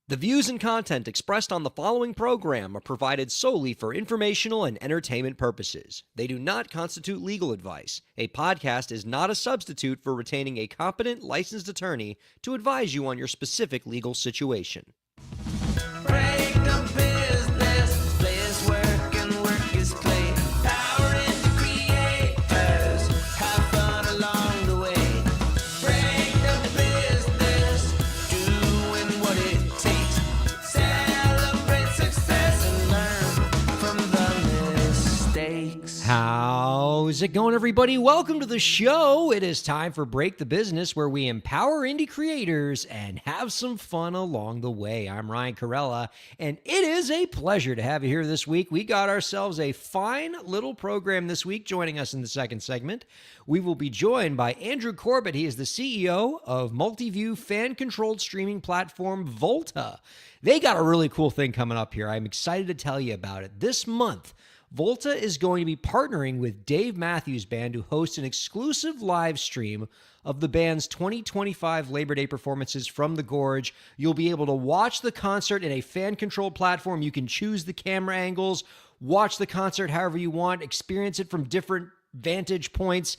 The views and content expressed on the following program are provided solely for informational and entertainment purposes. They do not constitute legal advice. A podcast is not a substitute for retaining a competent, licensed attorney to advise you on your specific legal situation. Break the business, play is work and work is play. Power into creators, have fun along the way. Break the business, doing what it takes. Celebrate success and learn from the mistakes. How's it going, everybody? Welcome to the show. It is time for Break the Business, where we empower indie creators and have some fun along the way. I'm Ryan Kairalla, and it is a pleasure to have you here this week. We got ourselves a fine little program this week. Joining us in the second segment, we will be joined by Andrew Corbett. He is the CEO of multi-view fan-controlled streaming platform Volta. They got a really cool thing coming up here. I'm excited to tell you about it. This month, Volta is going to be partnering with Dave Matthews Band to host an exclusive live stream of the band's 2025 Labor Day performances from the Gorge. You'll be able to watch the concert in a fan-controlled platform. You can choose the camera angles, watch the concert however you want, experience it from different vantage points.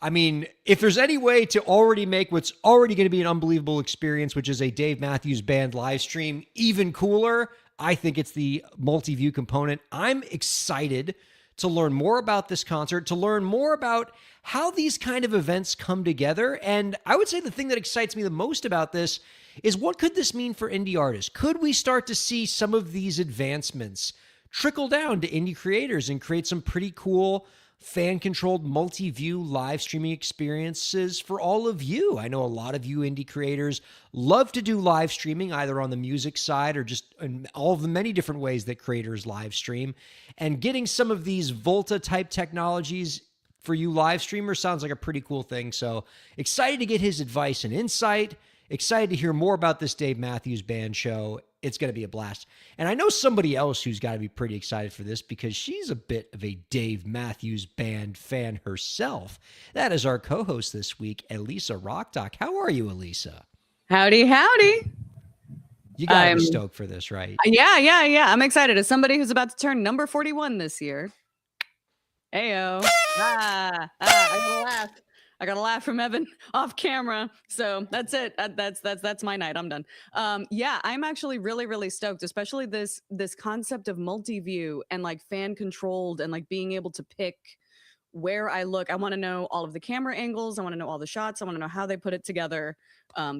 I mean, if there's any way to already make what's already going to be an unbelievable experience, which is a Dave Matthews Band live stream, even cooler, I think it's the multi-view component. I'm excited to learn more about this concert, to learn more about how these kind of events come together. And I would say the thing that excites me the most about this is, what could this mean for indie artists? Could we start to see some of these advancements trickle down to indie creators and create some pretty cool fan-controlled multi-view live streaming experiences for all of you? I know a lot of you indie creators love to do live streaming, either on the music side or just in all of the many different ways that creators live stream. And getting some of these Volta-type technologies for you live streamers sounds like a pretty cool thing. So excited to get his advice and insight. Excited to hear more about this Dave Matthews Band show. It's going to be a blast. And I know somebody else who's got to be pretty excited for this, because she's a bit of a Dave Matthews Band fan herself. That is our co-host this week, Elisa Rockdock. How are you, Elisa? Howdy, howdy. You got to be stoked for this, right? Yeah. I'm excited. As somebody who's about to turn number 41 this year. Ayo. I gotta laugh. I got a laugh from Evan off camera. So that's it. That's my night. I'm done. Yeah, I'm actually really stoked, especially this concept of multi-view and like fan controlled and like being able to pick where I look. I want to know all of the camera angles. I want to know all the shots. I want to know how they put it together.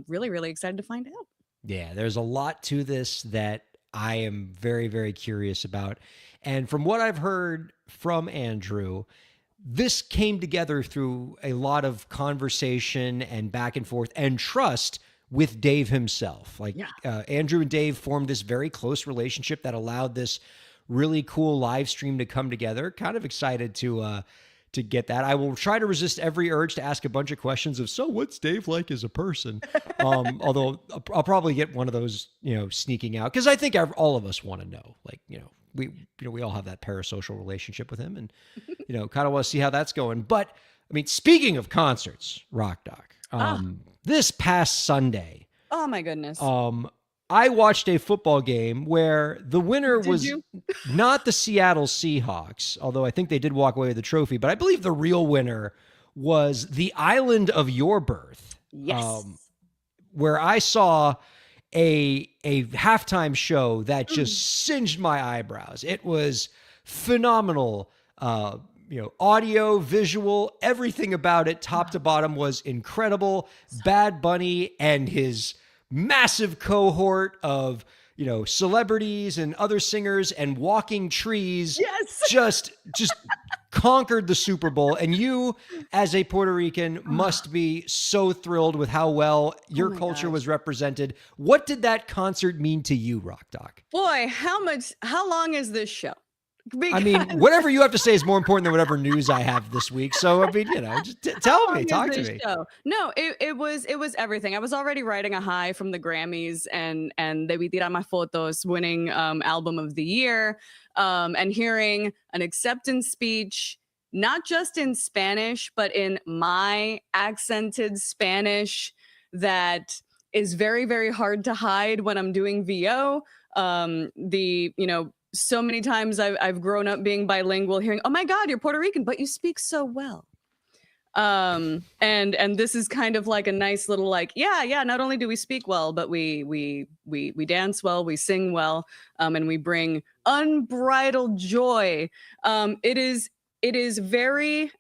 Really excited to find out. Yeah, there's a lot to this that I am very curious about. And from what I've heard from Andrew, this came together through a lot of conversation and back and forth and trust with Dave himself. Andrew and Dave formed this very close relationship that allowed this really cool live stream to come together. Kind of excited to to get that. I will try to resist every urge to ask a bunch of questions of, so what's Dave like as a person? Although I'll probably get one of those, sneaking out, because I think all of us want to know, like, we all have that parasocial relationship with him, and, kind of want to see how that's going. But I mean, speaking of concerts, Rock Doc, this past Sunday, oh my goodness. I watched a football game where the winner was you? not the Seattle Seahawks, although I think they did walk away with the trophy, but I believe the real winner was the island of your birth. Yes. Where I saw a halftime show that just singed my eyebrows. It was phenomenal. Audio, visual, everything about it, top to bottom, was incredible. Bad Bunny and his massive cohort of, celebrities and other singers and walking trees, Yes. just conquered the Super Bowl. And you, as a Puerto Rican, must be so thrilled with how well your culture was represented. What did that concert mean to you, Rock Doc? Boy, how long is this show? I mean, whatever you have to say is more important than whatever news I have this week. So, I mean, just tell me, talk to me. Show? No, it was everything. I was already riding a high from the Grammys and Debí Tirar Más Fotos winning album of the year, and hearing an acceptance speech, not just in Spanish, but in my accented Spanish that is very, very hard to hide when I'm doing VO. So many times I've grown up being bilingual, hearing, "Oh my God, you're Puerto Rican, but you speak so well." And this is kind of like a nice little, like, yeah. Not only do we speak well, but we dance well, we sing well, and we bring unbridled joy. It is very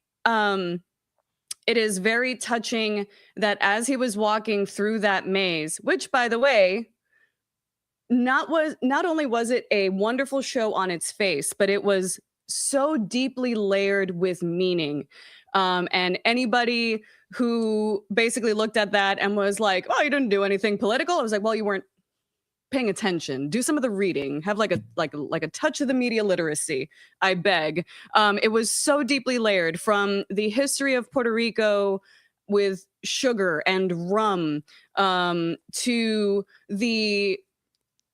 touching that as he was walking through that maze, which, by the way, not only was it a wonderful show on its face, but it was so deeply layered with meaning. And anybody who basically looked at that and was like, "Oh, you didn't do anything political," I was like, "Well, you weren't paying attention. Do some of the reading. Have like a touch of the media literacy, I beg." It was so deeply layered, from the history of Puerto Rico with sugar and rum, to the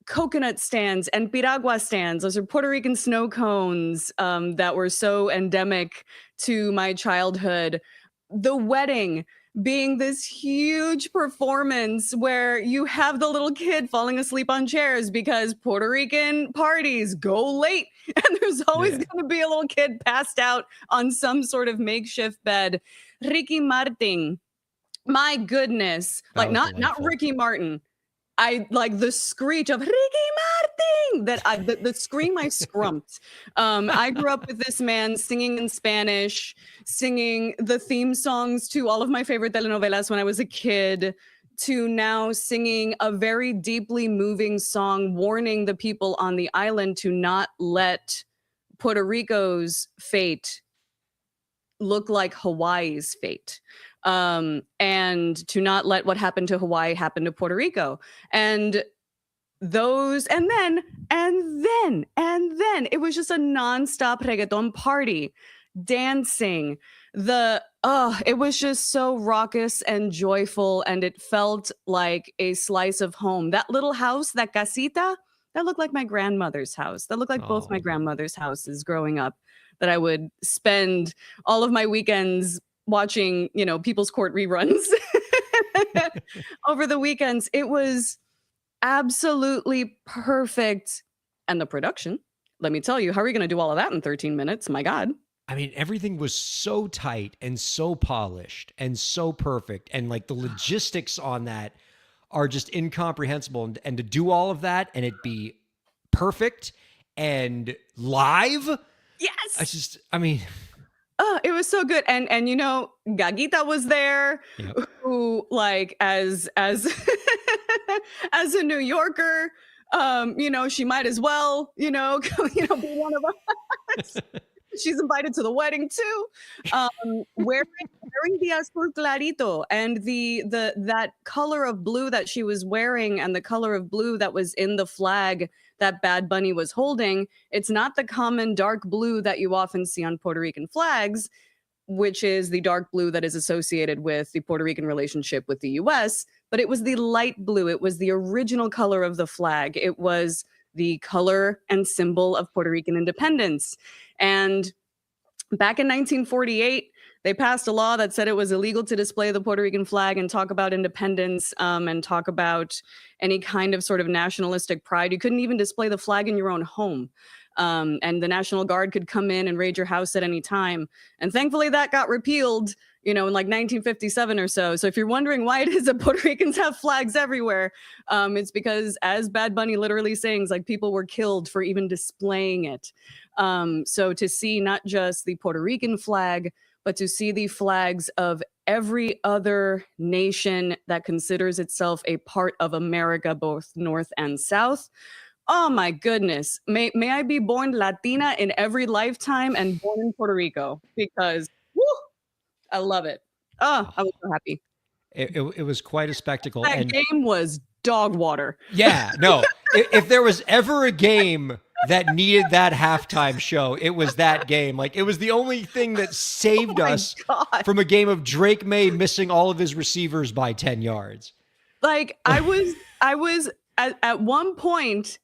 coconut stands and piragua stands. Those are Puerto Rican snow cones that were so endemic to my childhood. The wedding being this huge performance where you have the little kid falling asleep on chairs because Puerto Rican parties go late and there's always going to be a little kid passed out on some sort of makeshift bed. Ricky Martin, my goodness, like not Ricky Martin. I like the screech of Ricky Martin, the scream I scrumped. I grew up with this man singing in Spanish, singing the theme songs to all of my favorite telenovelas when I was a kid, to now singing a very deeply moving song warning the people on the island to not let Puerto Rico's fate look like Hawaii's fate. And to not let what happened to Hawaii happen to Puerto Rico. And then it was just a nonstop reggaeton party, dancing. It was just so raucous and joyful, and it felt like a slice of home. That little house, that casita, that looked like my grandmother's house. That looked like both my grandmother's houses growing up, that I would spend all of my weekends watching, People's Court reruns over the weekends. It was absolutely perfect. And the production, let me tell you, how are you going to do all of that in 13 minutes? My God. I mean, everything was so tight and so polished and so perfect. And like the logistics on that are just incomprehensible. And to do all of that and it be perfect and live. Yes. Oh, it was so good. And Gaguita was there, who, like, as as a New Yorker, she might as well, be one of us. She's invited to the wedding too. Wearing the azul clarito, and that color of blue that she was wearing, and the color of blue that was in the flag that Bad Bunny was holding. It's not the common dark blue that you often see on Puerto Rican flags. which is the dark blue that is associated with the Puerto Rican relationship with the US, but it was the light blue. It was the original color of the flag. It was the color and symbol of Puerto Rican independence. And back in 1948, they passed a law that said it was illegal to display the Puerto Rican flag and talk about independence and talk about any kind of sort of nationalistic pride. You couldn't even display the flag in your own home. And the National Guard could come in and raid your house at any time. And thankfully that got repealed, in like 1957 or so. So if you're wondering why it is that Puerto Ricans have flags everywhere, it's because, as Bad Bunny literally sings, like, people were killed for even displaying it. So to see not just the Puerto Rican flag, but to see the flags of every other nation that considers itself a part of America, both North and South. Oh my goodness. May I be born Latina in every lifetime and born in Puerto Rico, because woo, I love it. Oh, I was so happy. It was quite a spectacle. That game was dog water. Yeah, no. If there was ever a game that needed that halftime show, it was that game. Like, it was the only thing that saved us from a game of Drake May missing all of his receivers by 10 yards. Like, I was at one point,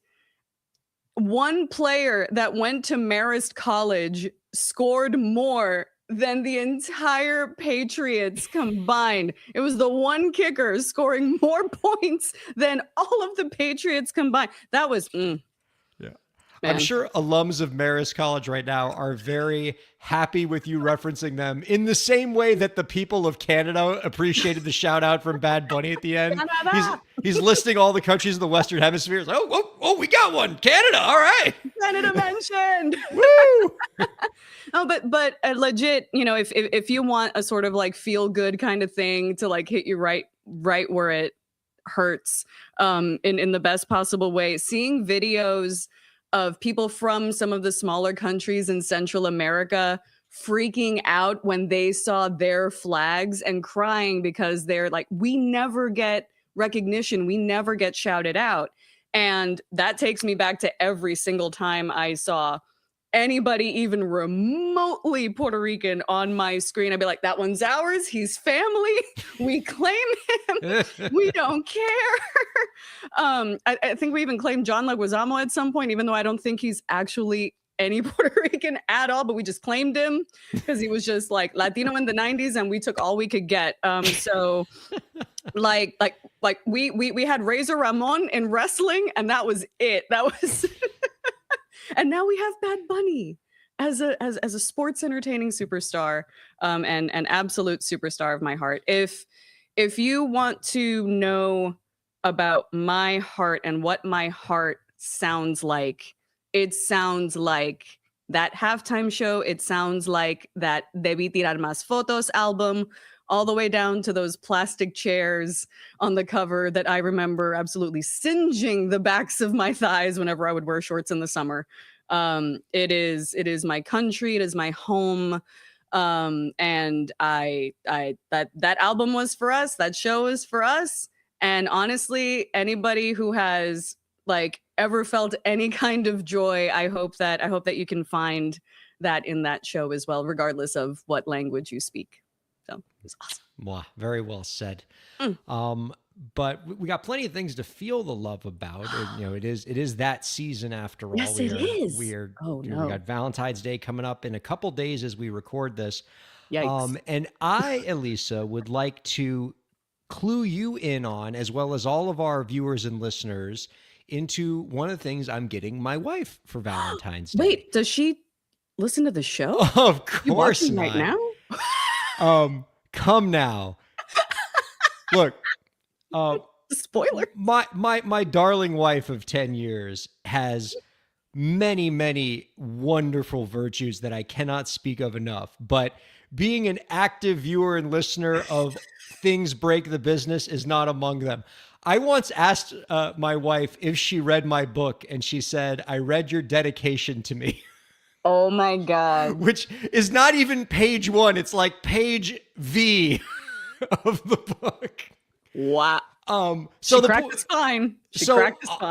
one player that went to Marist College scored more than the entire Patriots combined. It was the one kicker scoring more points than all of the Patriots combined. That was, yeah. Man. I'm sure alums of Marist College right now are very happy with you referencing them in the same way that the people of Canada appreciated the shout out from Bad Bunny at the end. He's listing all the countries in the Western Hemisphere. It's like, oh, we got one. Canada. All right. Canada mentioned. Woo! Oh, but legit, if you want a sort of like feel good kind of thing to like hit you right where it hurts, in the best possible way, seeing videos of people from some of the smaller countries in Central America freaking out when they saw their flags and crying because they're like, we never get recognition, we never get shouted out. And that takes me back to every single time I saw anybody even remotely Puerto Rican on my screen. I'd be like, that one's ours. He's family. We claim him. We don't care. I think we even claimed John Leguizamo at some point, even though I don't think he's actually any Puerto Rican at all, but we just claimed him because he was just like Latino in the 90s and we took all we could get. So like we had Razor Ramon in wrestling and that was it. That was and now we have Bad Bunny as a sports entertaining superstar, and an absolute superstar of my heart. If you want to know about my heart and what my heart sounds like, it sounds like that halftime show. It sounds like that Debí Tirar Más Fotos album, all the way down to those plastic chairs on the cover that I remember absolutely singeing the backs of my thighs whenever I would wear shorts in the summer. It is my country. It is my home. And that album was for us. That show is for us. And honestly, anybody who has like ever felt any kind of joy, I hope that you can find that in that show as well, regardless of what language you speak. So it was awesome. Wow, very well said. But we got plenty of things to feel the love about. It is that season after all. Yes, it is. We got Valentine's Day coming up in a couple days as we record this. Yikes. And I, Elisa, would like to clue you in on, as well as all of our viewers and listeners, into one of the things I'm getting my wife for Valentine's Day. Wait, does she listen to the show? Of course not. Right now? Come now. Look, spoiler. My darling wife of 10 years has many, many wonderful virtues that I cannot speak of enough. But being an active viewer and listener of Things Break the Business is not among them. I once asked my wife if she read my book, and she said, "I read your dedication to me." Oh my God. Which is not even page 1. It's like page V of the book. Wow. So she cracked the spine.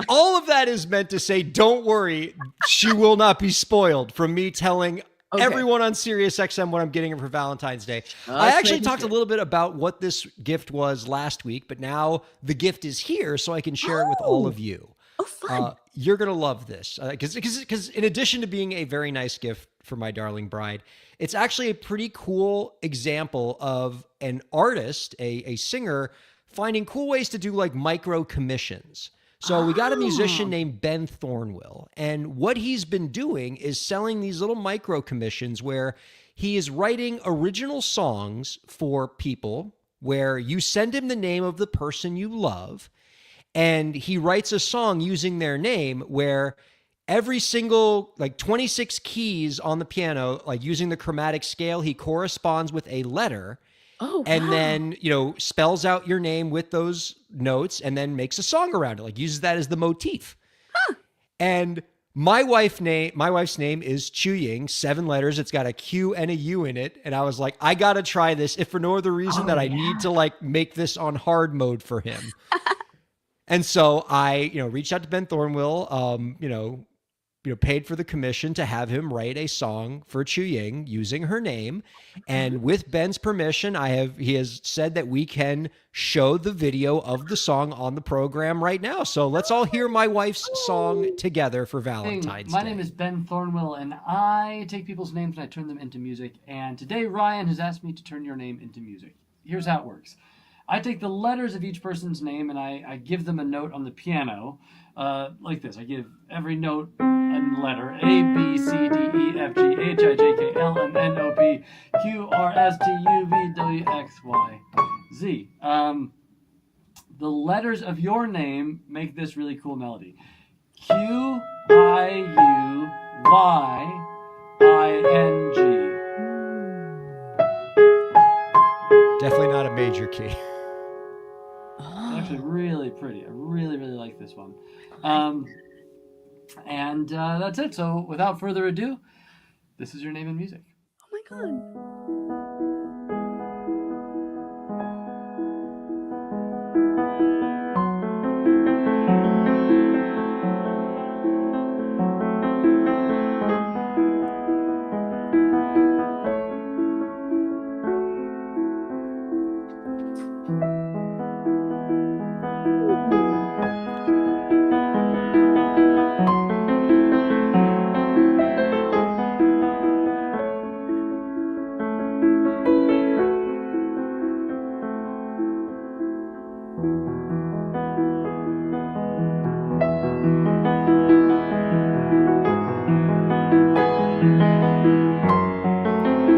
All of that is meant to say, don't worry, she will not be spoiled from me telling Okay. everyone on Sirius XM what I'm getting for Valentine's Day. I Just actually making talked a sure. little bit about what this gift was last week, but now the gift is here so I can share it with all of you. Oh, fun. You're going to love this because in addition to being a very nice gift for my darling bride, it's actually a pretty cool example of an artist, a singer, finding cool ways to do like micro commissions. So we got a musician Oh. named Ben Thornwell, and what he's been doing is selling these little micro commissions where he is writing original songs for people where you send him the name of the person you love, and he writes a song using their name where every single like 26 keys on the piano, like using the chromatic scale, he corresponds with a letter Oh, and wow. then spells out your name with those notes and then makes a song around it, like uses that as the motif. And my wife's name is Chu Ying, 7 letters. It's got a Q and a U in it. And I was like, I gotta try this, if for no other reason that I need to like make this on hard mode for him. And so I reached out to Ben Thornwell, paid for the commission to have him write a song for Chu Ying using her name. And with Ben's permission, he has said that we can show the video of the song on the program right now. So let's all hear my wife's song together for Hey, Valentine's my Day. name is Ben Thornwell, and I take people's names and I turn them into music. And today, Ryan has asked me to turn your name into music. Here's how it works. I take the letters of each person's name and I give them a note on the piano, like this. I give every note a letter: A, B, C, D, E, F, G, H, I, J, K, L, M, N, O, P, Q, R, S, T, U, V, W, X, Y, Z. The letters of your name make this really cool melody. Q, I, U, Y, I, N, G. Definitely not a major key. It's actually really pretty. I really, really like this one. And that's it. So without further ado, this is your name in music. Oh my God.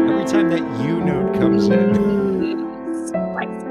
Every time that U note comes in. Spicy.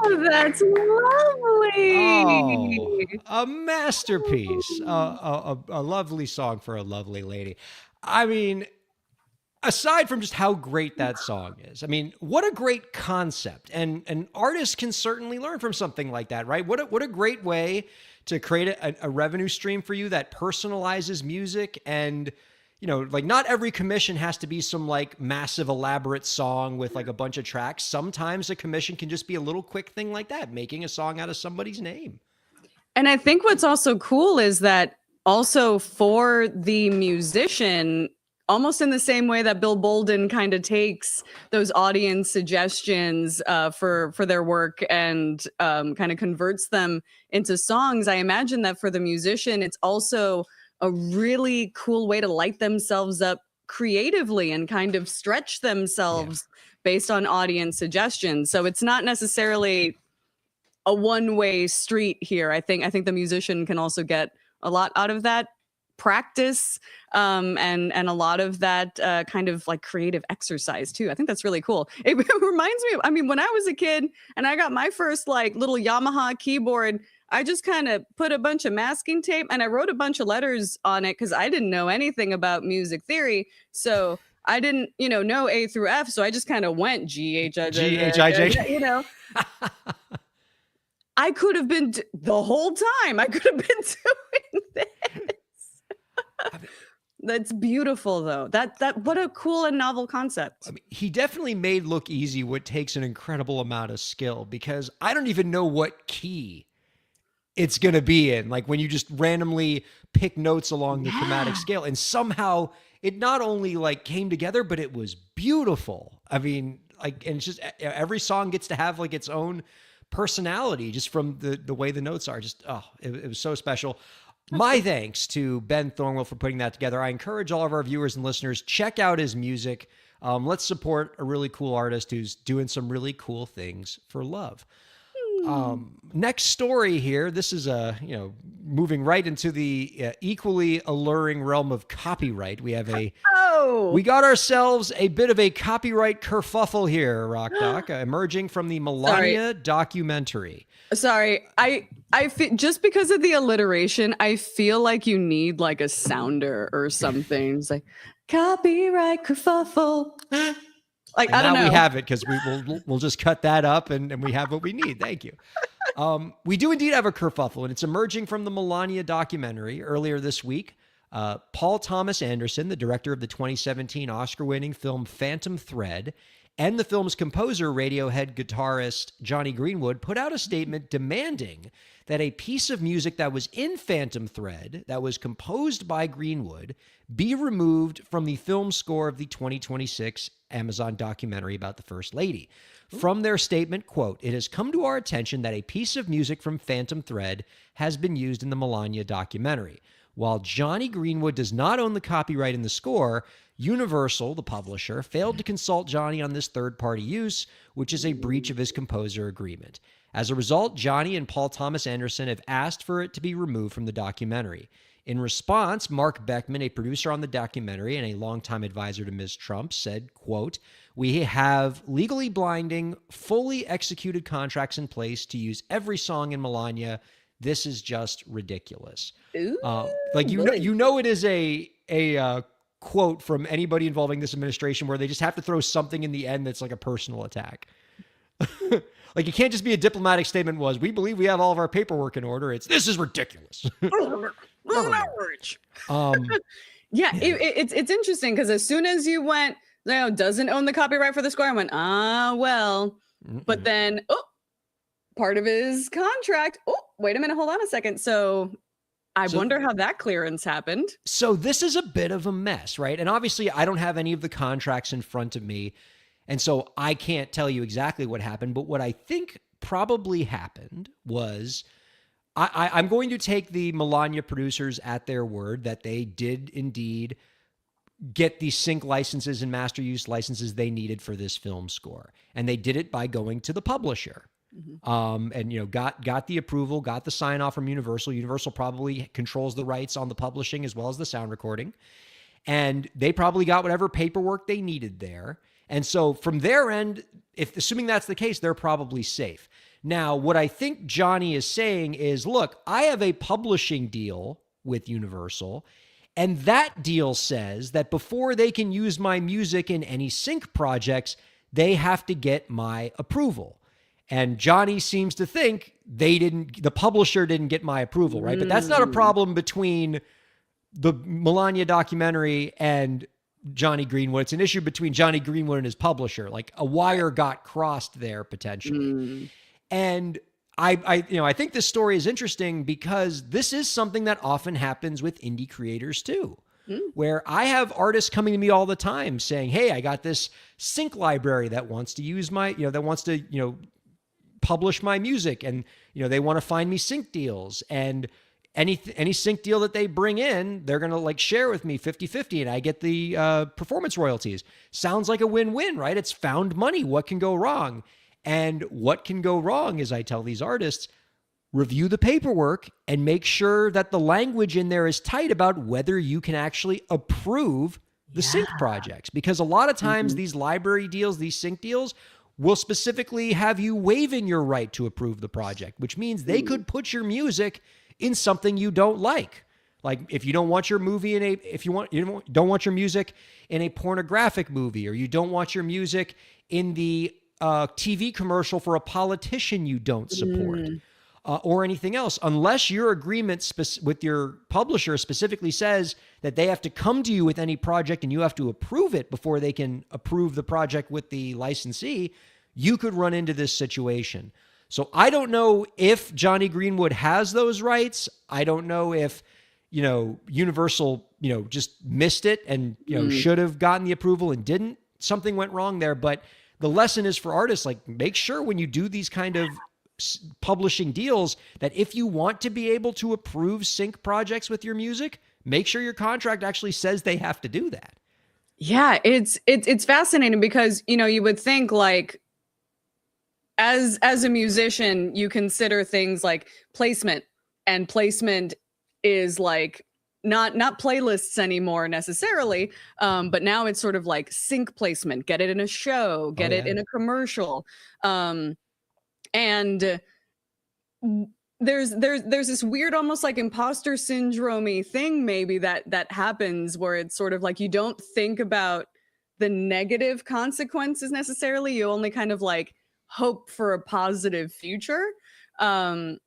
Oh, that's lovely. Oh, a masterpiece. A lovely song for a lovely lady. I mean, aside from just how great that song is, I mean, what a great concept. And an artist can certainly learn from something like that, right? What a great way to create a revenue stream for you that personalizes music. And like not every commission has to be some like massive elaborate song with like a bunch of tracks. Sometimes a commission can just be a little quick thing like that, making a song out of somebody's name. And I think what's also cool is that also for the musician, almost in the same way that Bill Bolden kind of takes those audience suggestions for their work and kind of converts them into songs. I imagine that for the musician, it's also a really cool way to light themselves up creatively and kind of stretch themselves based on audience suggestions. So it's not necessarily a one-way street here. I think the musician can also get a lot out of that practice and a lot of that kind of like creative exercise too. I think that's really cool. It reminds me of, I mean, when I was a kid and I got my first like little Yamaha keyboard, I just kind of put a bunch of masking tape and I wrote a bunch of letters on it because I didn't know anything about music theory. So I didn't, know A through F. So I just kind of went G-H-I-J, I could have been the whole time. I could have been doing this. That's beautiful, though. That what a cool and novel concept. I mean, he definitely made look easy what takes an incredible amount of skill, because I don't even know what key it's going to be in. Like when you just randomly pick notes along the chromatic scale, and somehow it not only like came together, but it was beautiful. I mean, like, and it's just every song gets to have like its own personality just from the way the notes are. Just, it was so special. My thanks to Ben Thornwell for putting that together. I encourage all of our viewers and listeners, check out his music. Let's support a really cool artist who's doing some really cool things for love. Next story here. This is moving right into the equally alluring realm of copyright. We have we got ourselves a bit of a copyright kerfuffle here, Rock Doc, emerging from the Melania documentary. Sorry, I feel, just because of the alliteration, I feel like you need like a sounder or something. It's like copyright kerfuffle. Like, I don't know. Now we have it because we'll just cut that up and we have what we need. Thank you. We do indeed have a kerfuffle, and it's emerging from the Melania documentary earlier this week. Paul Thomas Anderson, the director of the 2017 Oscar-winning film Phantom Thread, and the film's composer, Radiohead guitarist Jonny Greenwood, put out a statement demanding that a piece of music that was in Phantom Thread, that was composed by Greenwood, be removed from the film score of the 2026 Amazon documentary about the First Lady. From their statement, quote, "It has come to our attention that a piece of music from Phantom Thread has been used in the Melania documentary. While Jonny Greenwood does not own the copyright in the score, Universal, the publisher, failed to consult Jonny on this third-party use, which is a breach of his composer agreement. As a result, Jonny and Paul Thomas Anderson have asked for it to be removed from the documentary. In response, Mark Beckman, a producer on the documentary and a longtime advisor to Ms. Trump, said, quote, "We have legally blinding, fully executed contracts in place to use every song in Melania. This is just ridiculous." Like, you know it is a quote from anybody involving this administration where they just have to throw something in the end that's like a personal attack. Like, it can't just be a diplomatic statement was, "We believe we have all of our paperwork in order." It's, "This is ridiculous." It's interesting because as soon as you went, doesn't own the copyright for the score, I went, well. But then, part of his contract. Oh, wait a minute, hold on a second. So I wonder how that clearance happened. So this is a bit of a mess, right? And obviously, I don't have any of the contracts in front of me, and so I can't tell you exactly what happened. But what I think probably happened was, I'm going to take the Melania producers at their word that they did indeed get the sync licenses and master use licenses they needed for this film score. And they did it by going to the publisher. And got the approval, got the sign off from Universal. Universal probably controls the rights on the publishing as well as the sound recording. And they probably got whatever paperwork they needed there. And so from their end, assuming that's the case, they're probably safe. Now, what I think Jonny is saying is, look, I have a publishing deal with Universal, and that deal says that before they can use my music in any sync projects, they have to get my approval. And Jonny seems to think the publisher didn't get my approval, right? But that's not a problem between the Melania documentary and Jonny Greenwood. It's an issue between Jonny Greenwood and his publisher. Like, a wire got crossed there potentially. And I think this story is interesting because this is something that often happens with indie creators too. where I have artists coming to me all the time saying, hey, I got this sync library that wants to use my, that wants to, publish my music, and, they want to find me sync deals, and any sync deal that they bring in, they're going to like share with me 50-50, and I get the performance royalties. Sounds like a win-win, right? It's found money. What can go wrong? And what can go wrong is, I tell these artists, review the paperwork and make sure that the language in there is tight about whether you can actually approve the sync projects. Because a lot of times these library deals, these sync deals, will specifically have you waiving your right to approve the project, which means they could put your music in something you don't like. Like if you don't want your movie don't want your music in a pornographic movie, or you don't want your music in the TV commercial for a politician you don't support, or anything else, unless your agreement with your publisher specifically says that they have to come to you with any project and you have to approve it before they can approve the project with the licensee, you could run into this situation. So I don't know if Johnny Greenwood has those rights. I don't know if, Universal, just missed it and, should have gotten the approval and didn't. Something went wrong there. But the lesson is for artists, like, make sure when you do these kind of publishing deals that if you want to be able to approve sync projects with your music, make sure your contract actually says they have to do that. Yeah, it's fascinating because, you would think like, as a musician, you consider things like placement, and placement is like not playlists anymore necessarily, but now it's sort of like sync placement. Get it in a show, get it in a commercial, and there's this weird, almost like imposter syndrome-y thing maybe that happens where it's sort of like you don't think about the negative consequences necessarily. You only kind of like hope for a positive future, and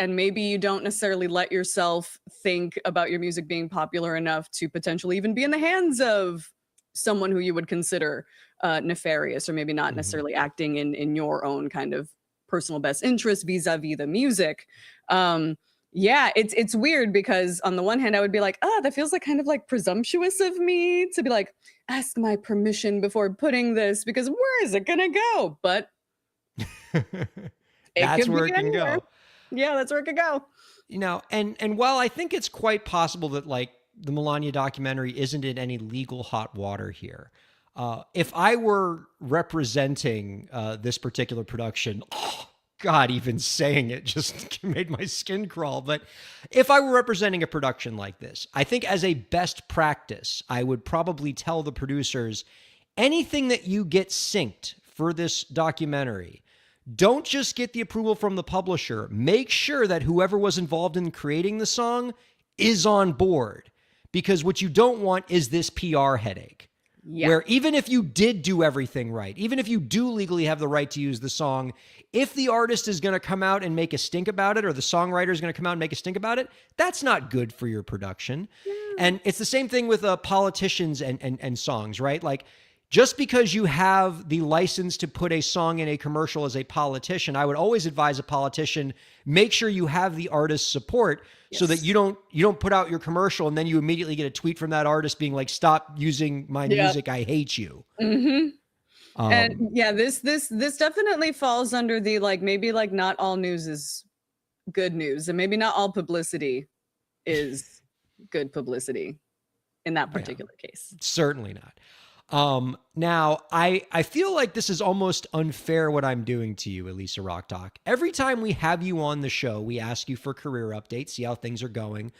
maybe you don't necessarily let yourself think about your music being popular enough to potentially even be in the hands of someone who you would consider nefarious, or maybe not necessarily acting in your own kind of personal best interest vis-a-vis the music. It's weird because on the one hand I would be like, that feels like kind of like presumptuous of me to be like, ask my permission before putting this, because where is it gonna go? But that's where it can go. Yeah, that's where it could go. And while I think it's quite possible that like the Melania documentary isn't in any legal hot water here, if I were representing this particular production, God, even saying it just made my skin crawl. But if I were representing a production like this, I think as a best practice, I would probably tell the producers, anything that you get synced for this documentary, don't just get the approval from the publisher. Make sure that whoever was involved in creating the song is on board. Because what you don't want is this PR headache. Yeah. Where even if you did do everything right, even if you do legally have the right to use the song, if the artist is going to come out and make a stink about it, or the songwriter is going to come out and make a stink about it, that's not good for your production. Yeah. And it's the same thing with politicians and songs, right? Like, just because you have the license to put a song in a commercial as a politician, I would always advise a politician, make sure you have the artist's support. Yes. So that you don't put out your commercial and then you immediately get a tweet from that artist being like, stop using my music, I hate you. And yeah, this definitely falls under the like, maybe like not all news is good news, and maybe not all publicity is good publicity in that particular case. Certainly not. Now I feel like this is almost unfair what I'm doing to you, Elisa Rock Talk. Every time we have you on the show, we ask you for career updates, see how things are going.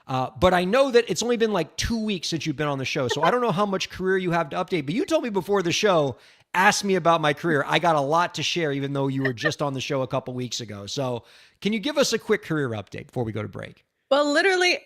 But I know that it's only been like 2 weeks since you've been on the show, so I don't know how much career you have to update, but you told me before the show, ask me about my career. I got a lot to share, even though you were just on the show a couple weeks ago. So can you give us a quick career update before we go to break? Well, literally,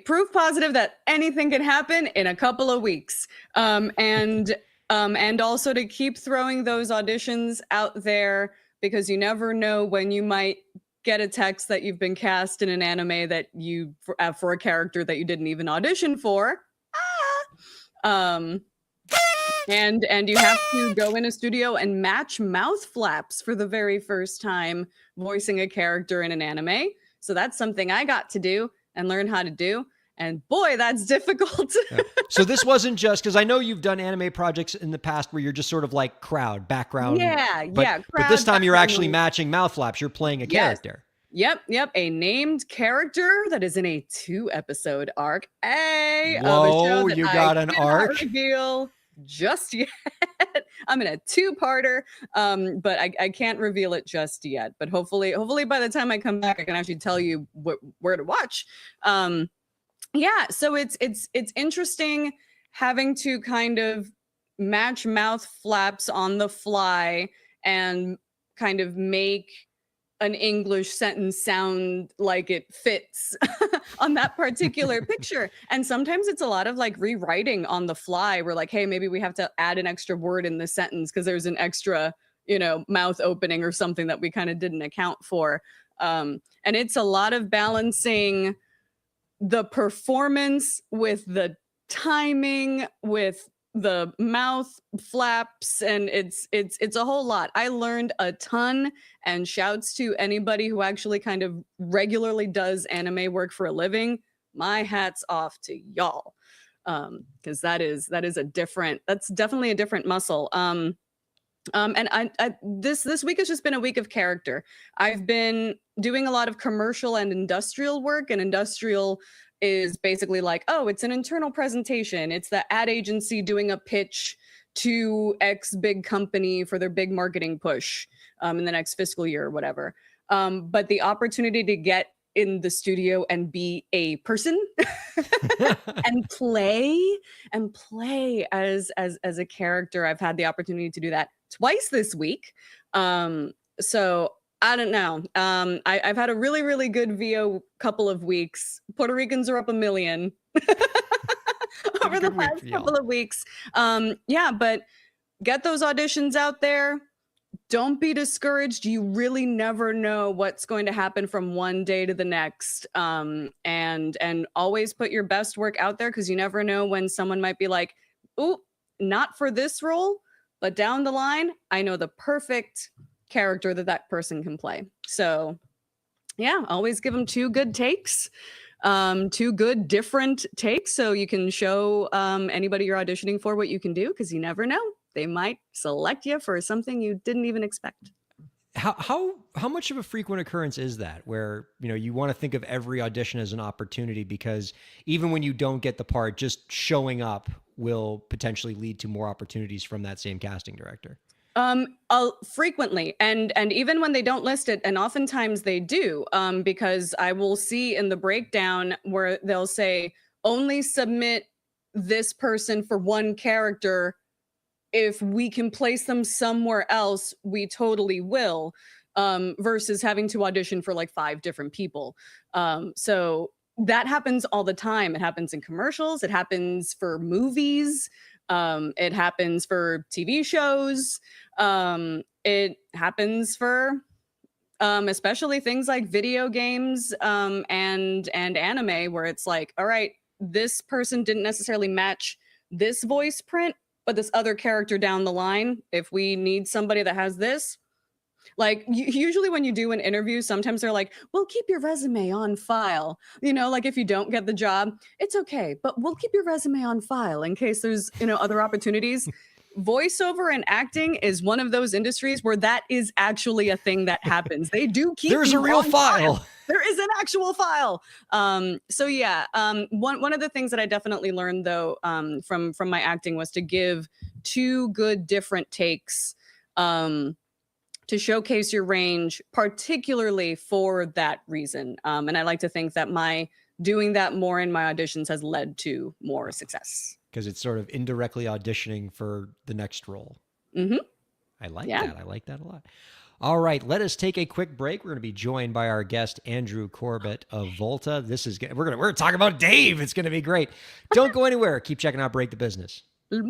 proof positive that anything can happen in a couple of weeks. And also to keep throwing those auditions out there, because you never know when you might get a text that you've been cast in an anime that you for a character that you didn't even audition for. And you have to go in a studio and match mouth flaps for the very first time voicing a character in an anime. So that's something I got to do and learn how to do. And boy, that's difficult. Yeah. So this wasn't just because I know you've done anime projects in the past where you're just sort of like crowd, background. Yeah, but, yeah. But this crowd time you're actually background. matching mouth flaps. You're playing a Yes. character. Yep. A named character that is in a 2-episode arc. Of a Whoa, show that you I got an cannot arc? reveal just yet. I'm in a 2-parter, but I can't reveal it just yet. But hopefully by the time I come back, I can actually tell you where to watch. Yeah, so it's interesting having to kind of match mouth flaps on the fly and kind of make an English sentence sound like it fits on that particular picture. And sometimes it's a lot of like rewriting on the fly. We're like, hey, maybe we have to add an extra word in the sentence because there's an extra, mouth opening or something that we kind of didn't account for. And it's a lot of balancing the performance with the timing, with the mouth flaps, and it's a whole lot. I learned a ton, and shouts to anybody who actually kind of regularly does anime work for a living. My hat's off to y'all, because that's definitely a different muscle. And this week has just been a week of character. I've been doing a lot of commercial and industrial work, and industrial is basically like, oh, it's an internal presentation. It's the ad agency doing a pitch to X big company for their big marketing push in the next fiscal year or whatever. But the opportunity to get in the studio and be a person and play as a character. I've had the opportunity to do that twice this week. So I don't know. I've had a really, really good VO couple of weeks. Puerto Ricans are up a million over the past couple of weeks. Yeah, but get those auditions out there. Don't be discouraged. You really never know what's going to happen from one day to the next. And always put your best work out there, because you never know when someone might be like, "Ooh, not for this role, but down the line, I know the perfect character that person can play." So yeah, always give them 2 good takes, 2 good different takes, so you can show anybody you're auditioning for what you can do, because you never know, they might select you for something you didn't even expect. How much of a frequent occurrence is that, where you want to think of every audition as an opportunity, because even when you don't get the part, just showing up will potentially lead to more opportunities from that same casting director? Frequently, and even when they don't list it, and oftentimes they do, because I will see in the breakdown where they'll say only submit this person for one character. If we can place them somewhere else, we totally will, versus having to audition for like 5 different people. So that happens all the time. It happens in commercials. It happens for movies. It happens for TV shows. It happens for especially things like video games and anime, where it's like, all right, this person didn't necessarily match this voice print, but this other character down the line, if we need somebody that has this. Like usually when you do an interview, sometimes they're like, we'll keep your resume on file. Like if you don't get the job, it's okay, but we'll keep your resume on file in case there's, other opportunities. Voiceover and acting is one of those industries where that is actually a thing that happens. They do keep There's a real file. There is an actual file. So yeah, one of the things that I definitely learned though, from my acting, was to give 2 good different takes, to showcase your range, particularly for that reason. And I like to think that my doing that more in my auditions has led to more success. Because it's sort of indirectly auditioning for the next role. Mm-hmm. I like that. I like that a lot. All right, let us take a quick break. We're going to be joined by our guest, Andrew Corbett of Volta. We're going to talk about Dave. It's going to be great. Don't go anywhere. Keep checking out Break the Business. Baby.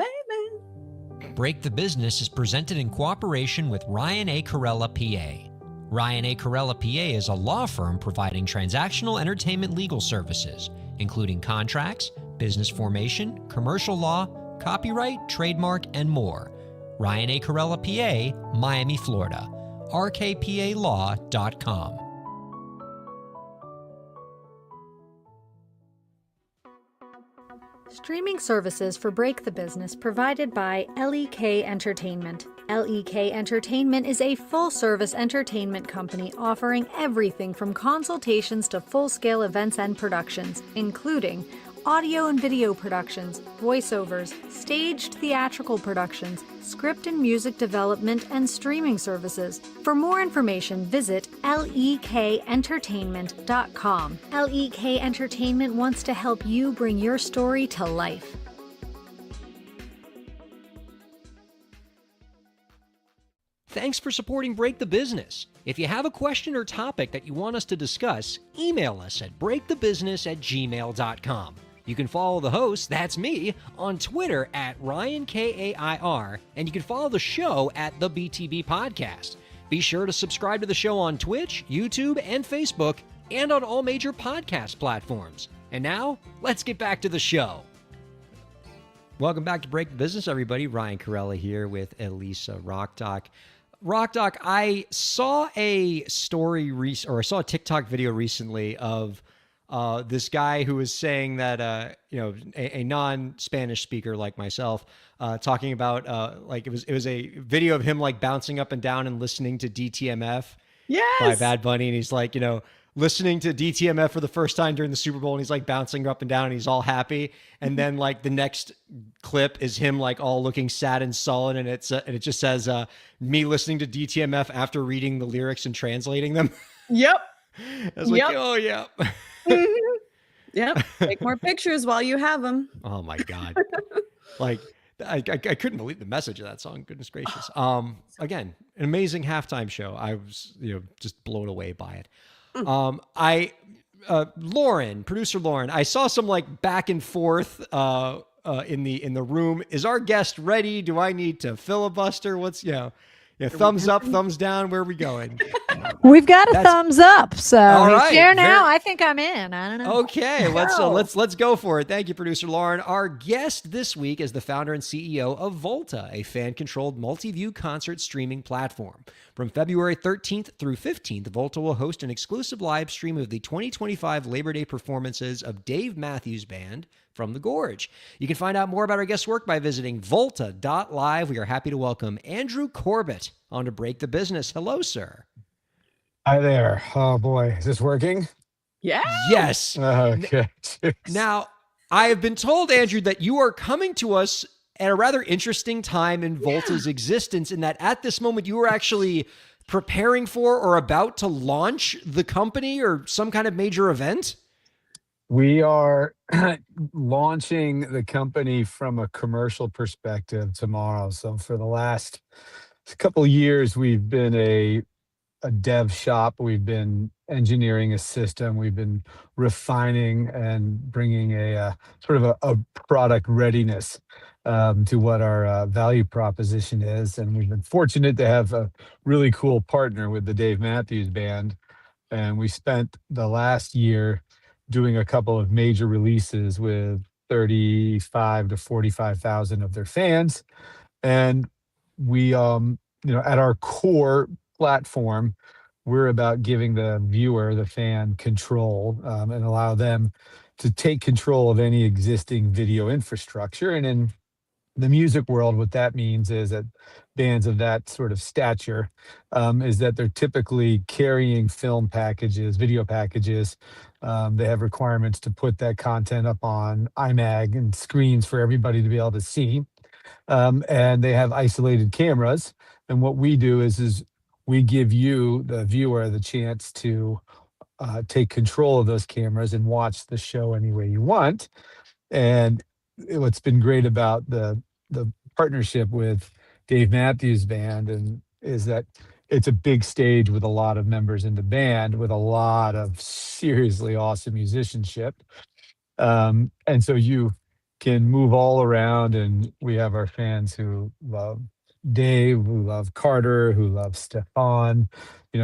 Break the Business is presented in cooperation with Ryan A. Kairalla, PA. Ryan A. Kairalla, PA is a law firm providing transactional entertainment legal services, including contracts, business formation, commercial law, copyright, trademark, and more. Ryan A. Kairalla, PA, Miami, Florida. rkpalaw.com. Streaming services for Break the Business provided by LEK Entertainment. LEK Entertainment is a full-service entertainment company offering everything from consultations to full-scale events and productions, including audio and video productions, voiceovers, staged theatrical productions, script and music development, and streaming services. For more information, visit lekentertainment.com. LEK Entertainment wants to help you bring your story to life. Thanks for supporting Break the Business. If you have a question or topic that you want us to discuss, email us at breakthebusiness@gmail.com. You can follow the host, that's me, on Twitter at Ryan Kair, and you can follow the show at the BTB Podcast. Be sure to subscribe to the show on Twitch, YouTube, and Facebook, and on all major podcast platforms. And now, let's get back to the show. Welcome back to Break the Business, everybody. Ryan Kairalla here with Elisa Rockdock. Rockdock, I saw a story or I saw a TikTok video recently of this guy who was saying that a non-Spanish speaker like myself talking about like it was a video of him like bouncing up and down and listening to DTMF by Bad Bunny, and he's like listening to DTMF for the first time during the Super Bowl, and he's like bouncing up and down and he's all happy, and then like the next clip is him like all looking sad and sullen, and it just says me listening to DTMF after reading the lyrics and translating them. Yep. I was like, oh yeah. Mm-hmm. Yep. Take more pictures while you have them. Oh my God. Like I couldn't believe the message of that song. Goodness gracious. Again, an amazing halftime show. I was, just blown away by it. Lauren, producer Lauren, I saw some like back and forth, in the room. Is our guest ready? Do I need to filibuster? What's, thumbs up, thumbs down. Where are we going? We've got a thumbs up, so all right, here now. I think I'm in. I don't know. Okay, let's go for it. Thank you, producer Lauren. Our guest this week is the founder and CEO of Volta, a fan-controlled multi-view concert streaming platform. From February 13th through 15th, Volta will host an exclusive live stream of the 2025 Labor Day performances of Dave Matthews Band from the Gorge. You can find out more about our guest's work by visiting volta.live. We are happy to welcome Andrew Corbett on to Break the Business. Hello, sir. Hi there. Oh boy, is this working? Yeah. Yes. Okay. Now, I have been told, Andrew, that you are coming to us at a rather interesting time in Volta's existence, in that at this moment you are actually preparing for or about to launch the company or some kind of major event. We are launching the company from a commercial perspective tomorrow. So for the last couple of years, we've been a dev shop. We've been engineering a system. We've been refining and bringing a sort of a product readiness to what our value proposition is. And we've been fortunate to have a really cool partner with the Dave Matthews Band. And we spent the last year doing a couple of major releases with 35 to 45,000 of their fans. And we, at our core platform, we're about giving the viewer, the fan, control and allow them to take control of any existing video infrastructure. And in the music world, what that means is that bands of that sort of stature is that they're typically carrying film packages, video packages. They have requirements to put that content up on iMag and screens for everybody to be able to see. And they have isolated cameras. And what we do is we give you, the viewer, the chance to take control of those cameras and watch the show any way you want. And what's been great about the partnership with Dave Matthews Band is that it's a big stage with a lot of members in the band, with a lot of seriously awesome musicianship. And so you can move all around, and we have our fans who love Dave, who love Carter, who love Stefan,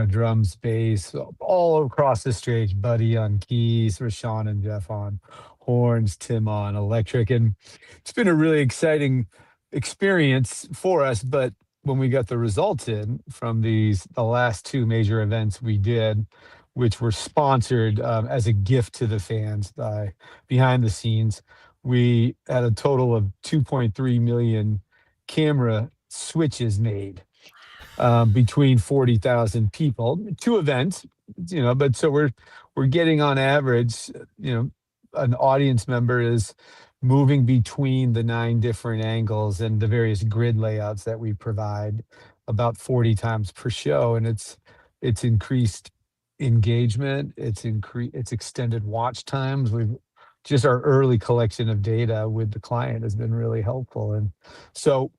drums, bass, all across the stage, Buddy on keys, Rashawn and Jeff on horns, Tim on electric. And it's been a really exciting experience for us. But when we got the results in from the last two major events we did, which were sponsored as a gift to the fans by behind the scenes, we had a total of 2.3 million camera switches made between 40,000 people. Two events, but so we're getting on average, an audience member is moving between the 9 different angles and the various grid layouts that we provide about 40 times per show, and it's increased engagement, it's extended watch times. We've just our early collection of data with the client has been really helpful. And so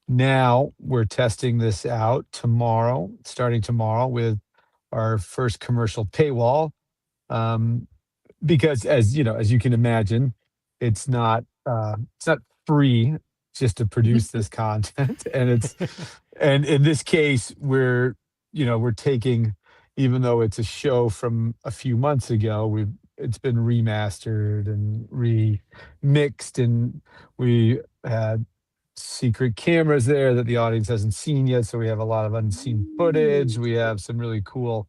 now we're testing this out tomorrow, starting tomorrow with our first commercial paywall. Um, because as you can imagine, it's not free just to produce this content. And in this case, we're taking, even though it's a show from a few months ago, it's been remastered and remixed, and we had secret cameras there that the audience hasn't seen yet. So we have a lot of unseen footage. We have some really cool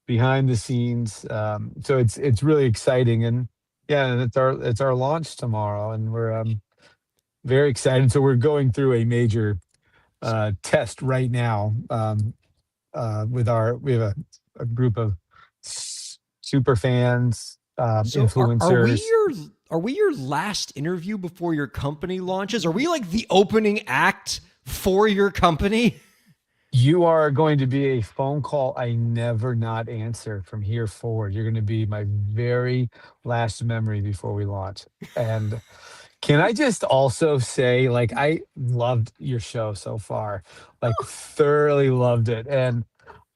behind the scenes. So it's really exciting, and yeah, and it's our launch tomorrow, and we're very excited. So we're going through a major test right now we have a group of super fans, So are we influencers. your last interview before your company launches? Are we like the opening act for your company? You are going to be a phone call I never not answer from here forward. You're going to be my very last memory before we launch. And can I just also say, like, I loved your show so far, like, thoroughly loved it. And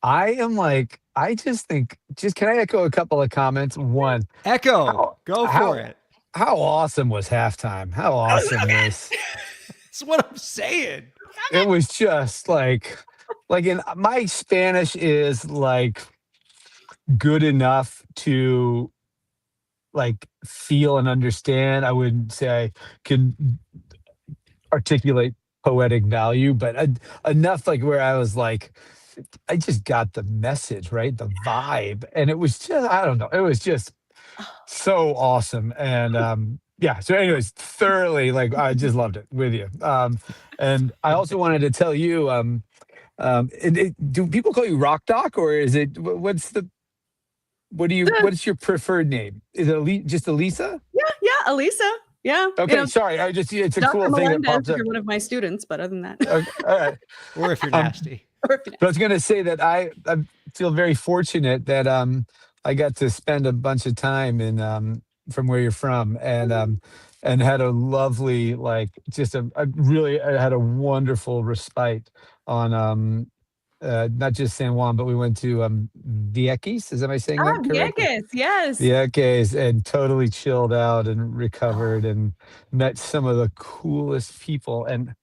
I am like, I just think, just can I echo a couple of comments? One, Echo, how, go for how, it. how awesome was halftime? How awesome was That's what I'm saying. it? Was just like in my Spanish is like good enough to like feel and understand. I wouldn't say I can articulate poetic value, but enough like where I was like, I just got the message, right? The vibe. And it was just, I don't know, it was just so awesome. And yeah, so anyways, thoroughly like I just loved it with you. And I also wanted to tell you, do people call you Rock Doc, or is it what's your preferred name? Is it just Elisa? Yeah, Elisa. Yeah. Okay, sorry. It's a Dr. cool thing that Melendez, pops if up. you're one of my students, but other than that. Okay, all right. Or if you're Um, nasty. But I was going to say that I feel very fortunate that I got to spend a bunch of time in from where you're from, and had a lovely like just I had a wonderful respite on not just San Juan, but we went to Vieques. Am I saying that correctly? Vieques, yes. Vieques, and totally chilled out and recovered and met some of the coolest people. And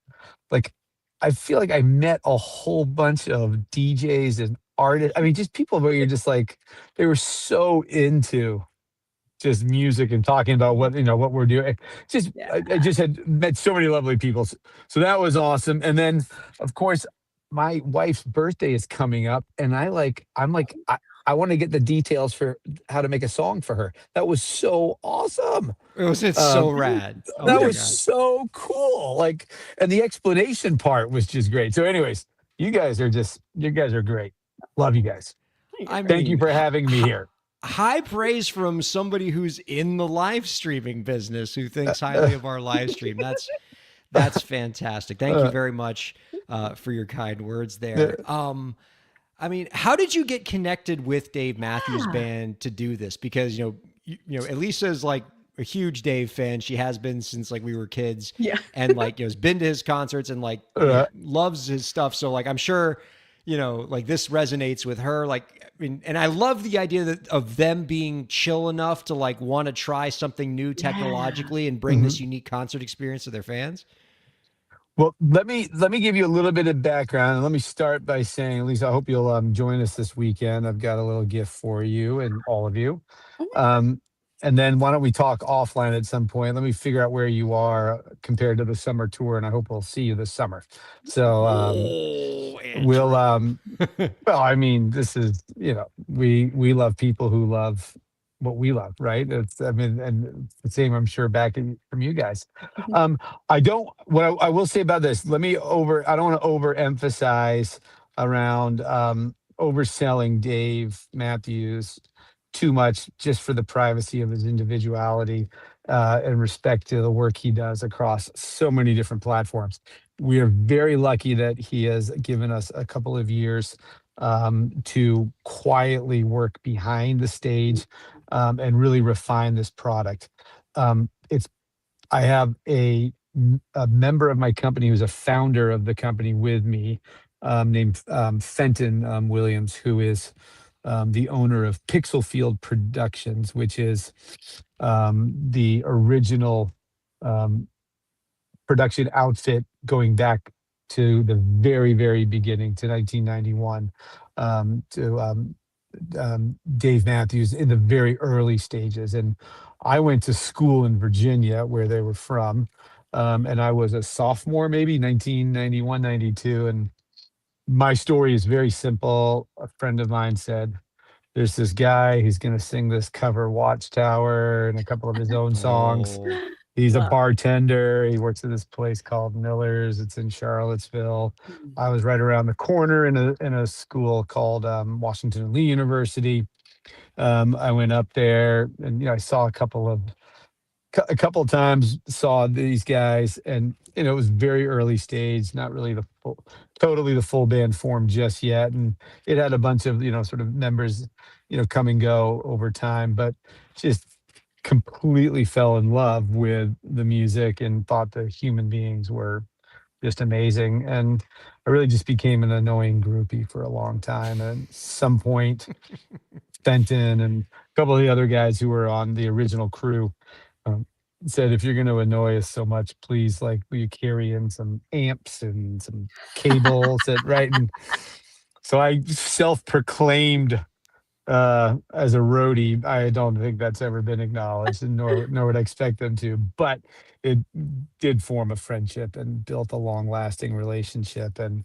like, I feel like I met a whole bunch of DJs and artists. I mean, just people where you're just like, they were so into just music and talking about what we're doing. Just, Yeah. I just had met so many lovely people. So that was awesome. And then, of course, my wife's birthday is coming up, and I'm like, I want to get the details for how to make a song for her. That was so awesome. It's so Um, rad. Oh that my was God. so cool. Like, and the explanation part was just great. So, anyways, you guys are great. Love you guys. I Thank you mean, for having me here. high praise from somebody who's in the live streaming business who thinks highly of our live stream. That's fantastic. Thank you very much for your kind words there. I mean, how did you get connected with Dave Matthews Band to do this? Because Elisa's like a huge Dave fan. She has been since like we were kids. Yeah. And like has been to his concerts and like loves his stuff. So like I'm sure like this resonates with her. Like, I mean, and I love the idea of them being chill enough to like want to try something new technologically and bring this unique concert experience to their fans. Well, let me give you a little bit of background, and let me start by saying, Lisa, I hope you'll join us this weekend. I've got a little gift for you and all of you. And then why don't we talk offline at some point? Let me figure out where you are compared to the summer tour, and I hope we'll see you this summer. So we'll well, I mean, this is we love people who love what we love, right? It's, I mean, and it's the same, I'm sure, from you guys. Mhm. I don't, I will say about this, I don't want to overemphasize around overselling Dave Matthews too much just for the privacy of his individuality and respect to the work he does across so many different platforms. We are very lucky that he has given us a couple of years to quietly work behind the stage and really refine this product. It's I have a member of my company who's a founder of the company with me, named Fenton Williams, who is the owner of Pixel Field Productions, which is the original um, production outfit going back to the very, very beginning to 1991 to Dave Matthews in the very early stages. And I went to school in Virginia where they were from. And I was a sophomore, maybe 1991, 92. And my story is very simple. A friend of mine said, there's this guy, he's going to sing this cover Watchtower and a couple of his own songs. Oh, He's a Wow. bartender. He works at this place called Miller's. It's in Charlottesville. Mhm. I was right around the corner in a school called Washington and Lee University. I went up there and I saw a couple of times saw these guys, and it was very early stage, not really totally the full band form just yet, and it had a bunch of sort of members come and go over time, but just completely fell in love with the music and thought the human beings were just amazing. And I really just became an annoying groupie for a long time. And at some point, Fenton and a couple of the other guys who were on the original crew um, said, if you're going to annoy us so much, please, like, will you carry in some amps and some cables right? And so I self-proclaimed as a roadie. I don't think that's ever been acknowledged, and nor would I expect them to. But it did form a friendship and built a long-lasting relationship. And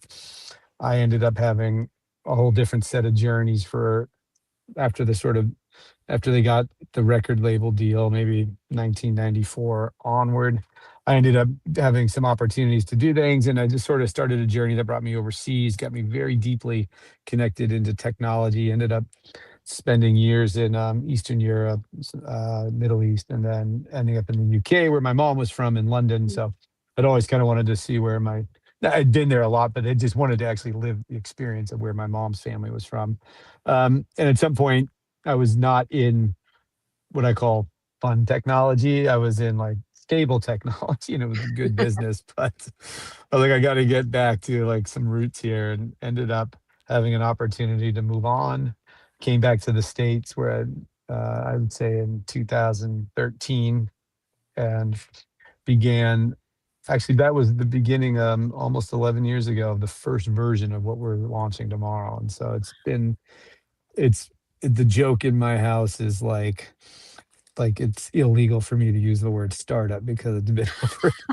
I ended up having a whole different set of journeys for after the sort of after they got the record label deal, maybe 1994 onward. I ended up having some opportunities to do things, and I just sort of started a journey that brought me overseas, got me very deeply connected into technology. Ended up spending years in Eastern Europe, Middle East, and then ending up in the UK, where my mom was from, in London. So I'd always kind of wanted to see where I'd been there a lot, but I just wanted to actually live the experience of where my mom's family was from. And at some point, I was not in what I call fun technology. I was in like stable technology, and it was good business. But I was like, I got to get back to like some roots here, and ended up having an opportunity to move on. Came back to the States where I would say in 2013 and began. Actually, that was the beginning, almost 11 years ago, of the first version of what we're launching tomorrow. And so it's the joke in my house is like it's illegal for me to use the word startup because it's been over a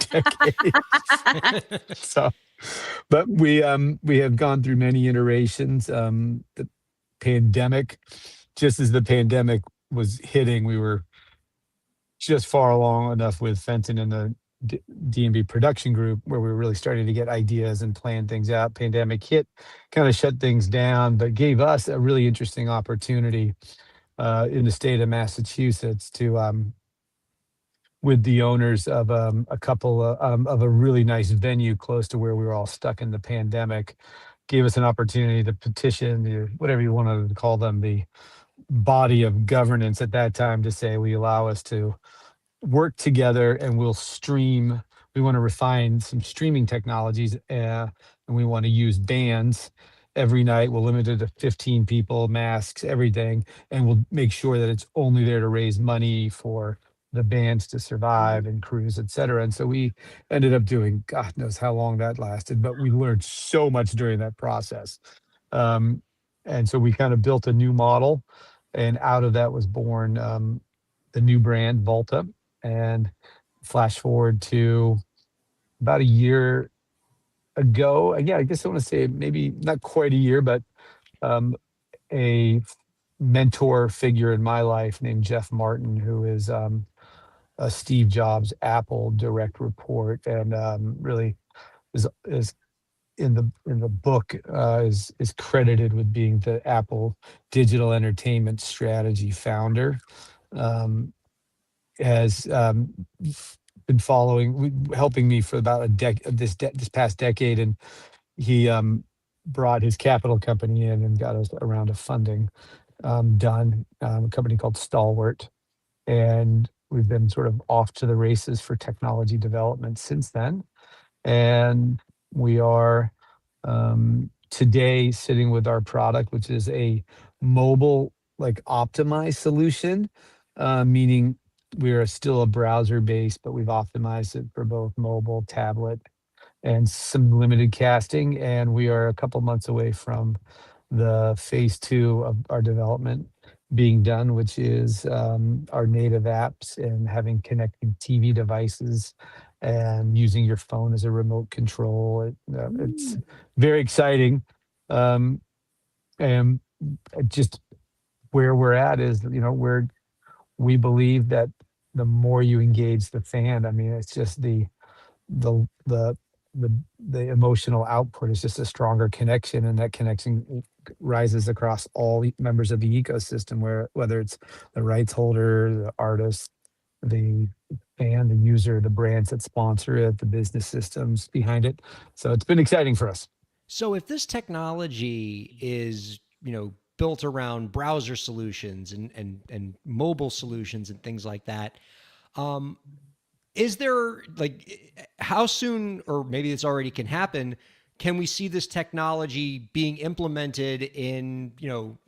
decade. So, but we have gone through many iterations. The pandemic, just as the pandemic was hitting, we were just far along enough with Fenton and the D&B production group where we were really starting to get ideas and plan things out. Pandemic hit, kind of shut things down, but gave us a really interesting opportunity in the state of Massachusetts to with the owners of a couple of a really nice venue close to where we were all stuck in the pandemic. Gave us an opportunity to petition the whatever you wanted to call them, the body of governance at that time, to say, will you allow us to work together and we'll stream. We want to refine some streaming technologies, and we want to use bands every night. We'll limit it to 15 people, masks, everything, and we'll make sure that it's only there to raise money for the bands to survive and cruise, et cetera. And so we ended up doing, God knows how long that lasted, but we learned so much during that process. Um, and so we kind of built a new model, and out of that was born the new brand Volta. And flash forward to about a year ago. Yeah, I guess I want to say maybe not quite a year, but um, a mentor figure in my life named Jeff Martin, who is a Steve Jobs Apple direct report, and really is in the book is credited with being the Apple digital entertainment strategy founder. Um, has been helping me for about this past decade, and he brought his capital company in and got us a round of funding done. A company called Stalwart, and we've been sort of off to the races for technology development since then. And we are today sitting with our product, which is a mobile, like optimized solution, meaning we are still a browser based, but we've optimized it for both mobile, tablet, and some limited casting. And we are a couple months away from the phase two of our development being done, which is our native apps and having connected TV devices and using your phone as a remote control. It's very exciting. Um, and just where we're at is, where we believe that the more you engage the fan, I mean, it's just the the the emotional output is just a stronger connection, and that connection rises across all members of the ecosystem, whether it's the rights holder, the artist, the fan, the user, the brands that sponsor it, the business systems behind it. So it's been exciting for us. So if this technology is, built around browser solutions and mobile solutions and things like that, um, is there like how soon, or maybe it's already can happen, can we see this technology being implemented in,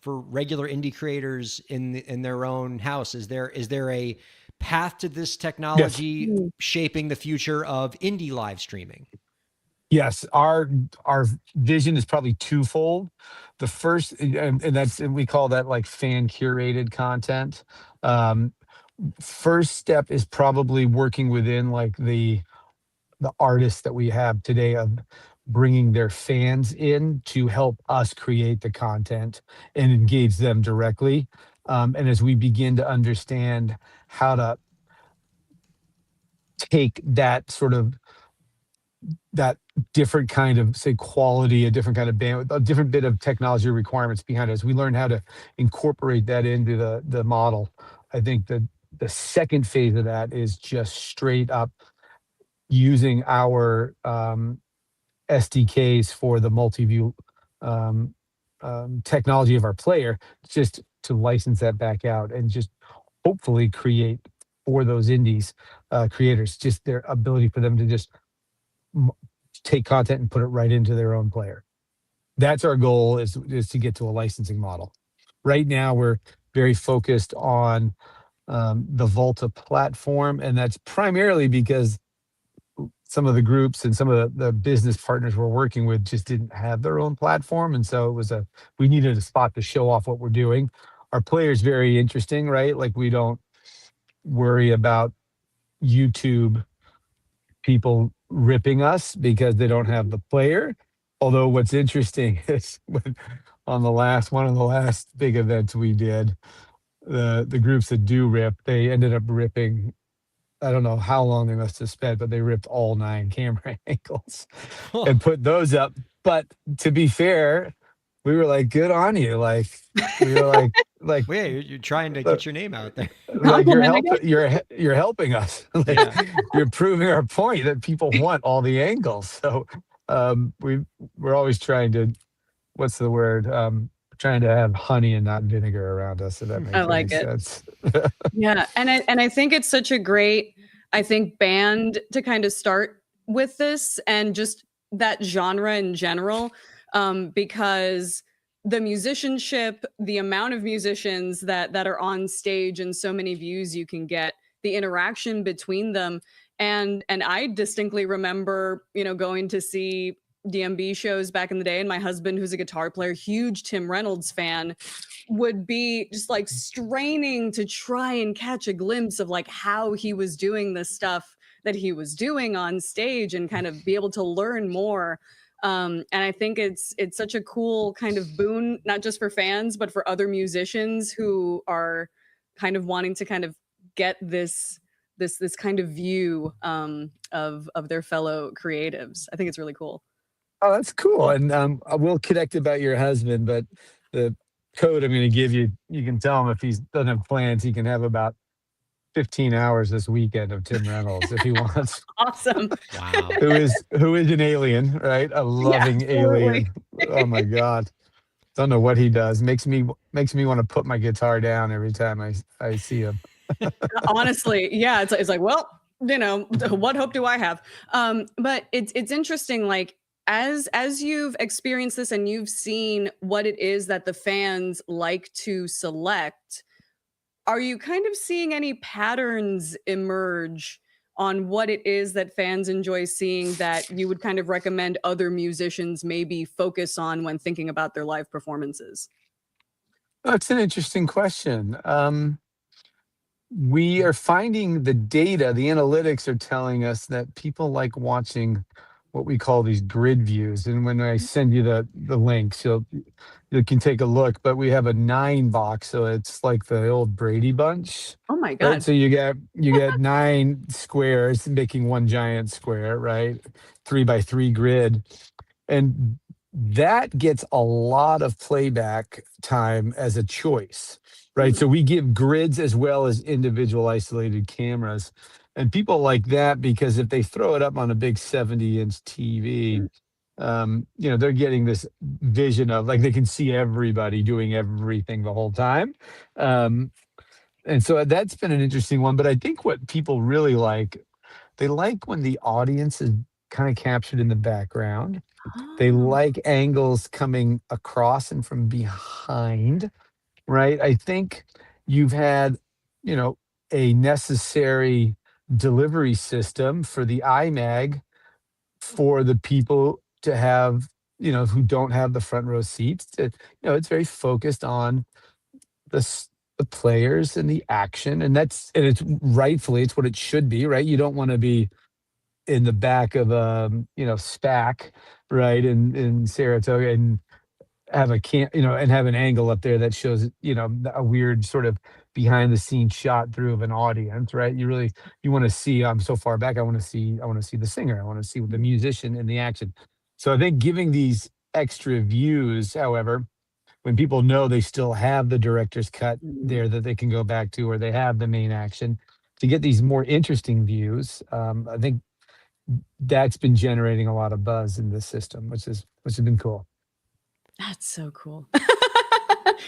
for regular indie creators in their own house? Is there a path to this Yes. technology shaping the future of indie live streaming? Yes, our vision is probably twofold. The first, and we call that like fan curated content. Um, First step is probably working within like the artists that we have today, of bringing their fans in to help us create the content and engage them directly. And as we begin to understand how to take that different kind of, say, quality, a different kind of bandwidth, a different bit of technology requirements behind us, we learn how to incorporate that into the model. I think the second phase of that is just straight up using our SDKs for the multi-view um, technology of our player, just to license that back out and just hopefully create for those indies creators, just their ability for them to just m- take content and put it right into their own player. That's our goal, is to get to a licensing model. Right now, we're very focused on the Volta platform, and that's primarily because some of the groups and some of the business partners we're working with just didn't have their own platform, and so we needed a spot to show off what we're doing. Our player is very interesting, right? Like, we don't worry about YouTube people ripping us because they don't have the player. Although what's interesting is on one of the last big events we did, the groups that do rip, they ended up ripping. I don't know how long they must have spent, but they ripped all 9 camera angles and put those up. But to be fair, we were like, "Good on you!" Like, we were like, Well, yeah, you're trying to get your name out there. like Compliment again. you're helping us. Like, Yeah. you're proving our point that people want all the angles. So we're always trying to, what's the word? Trying to have honey and not vinegar around us, if that I makes any like it. sense. Yeah, and I think it's such a great, I think, band to kind of start with this, and just that genre in general, because the musicianship, the amount of musicians that are on stage, and so many views you can get, the interaction between them, and I distinctly remember, going to see DMB shows back in the day, and my husband, who's a guitar player, huge Tim Reynolds fan, would be just like straining to try and catch a glimpse of like how he was doing the stuff that he was doing on stage, and kind of be able to learn more And I think it's such a cool kind of boon, not just for fans, but for other musicians who are kind of wanting to kind of get this kind of view of their fellow creatives. I think it's really cool. Oh, that's cool. And I will connect about your husband, but the code I'm going to give you, you can tell him if he doesn't have plans, he can have about 15 hours this weekend of Tim Reynolds if he wants. Awesome. Wow. Who is an alien, right? A Yeah, loving absolutely. alien. Oh my God. Don't know what he does. Makes me want to put my guitar down every time I see him. Honestly, yeah, it's like, well, what hope do I have? But it's interesting, like as you've experienced this and you've seen what it is that the fans like to select, are you kind of seeing any patterns emerge on what it is that fans enjoy seeing that you would kind of recommend other musicians maybe focus on when thinking about their live performances? That's an interesting question. We are finding the data, the analytics are telling us that people like watching what we call these grid views. And when I send you the links, you can take a look. But we have a 9 box, so it's like the old Brady Bunch, Oh my right? god. So you get 9 squares making one giant square, right? 3 by 3 grid, and that gets a lot of playback time as a choice, right? Hmm. So we give grids as well as individual isolated cameras. And people like that because if they throw it up on a big 70-inch TV, they're getting this vision of like they can see everybody doing everything the whole time. Um, and so that's been an interesting one. But I think what people really like, they like when the audience is kind of captured in the background. They Oh. like angles coming across and from behind, right? I think you've had, you know, a necessary delivery system for the iMag for the people to have, who don't have the front row seats. It's very focused on the players and the action, and it's rightfully it's what it should be, right? You don't want to be in the back of SPAC, right, in Saratoga, and have and have an angle up there that shows a weird sort of behind the scenes shot through of an audience, right? You want to see, I'm so far back, I want to see the singer, I want to see the musician in the action. So I think giving these extra views, however, when people know they still have the director's cut Mhm. there that they can go back to, or they have the main action, to get these more interesting views, I think that's been generating a lot of buzz in the system, which has been cool. That's so cool.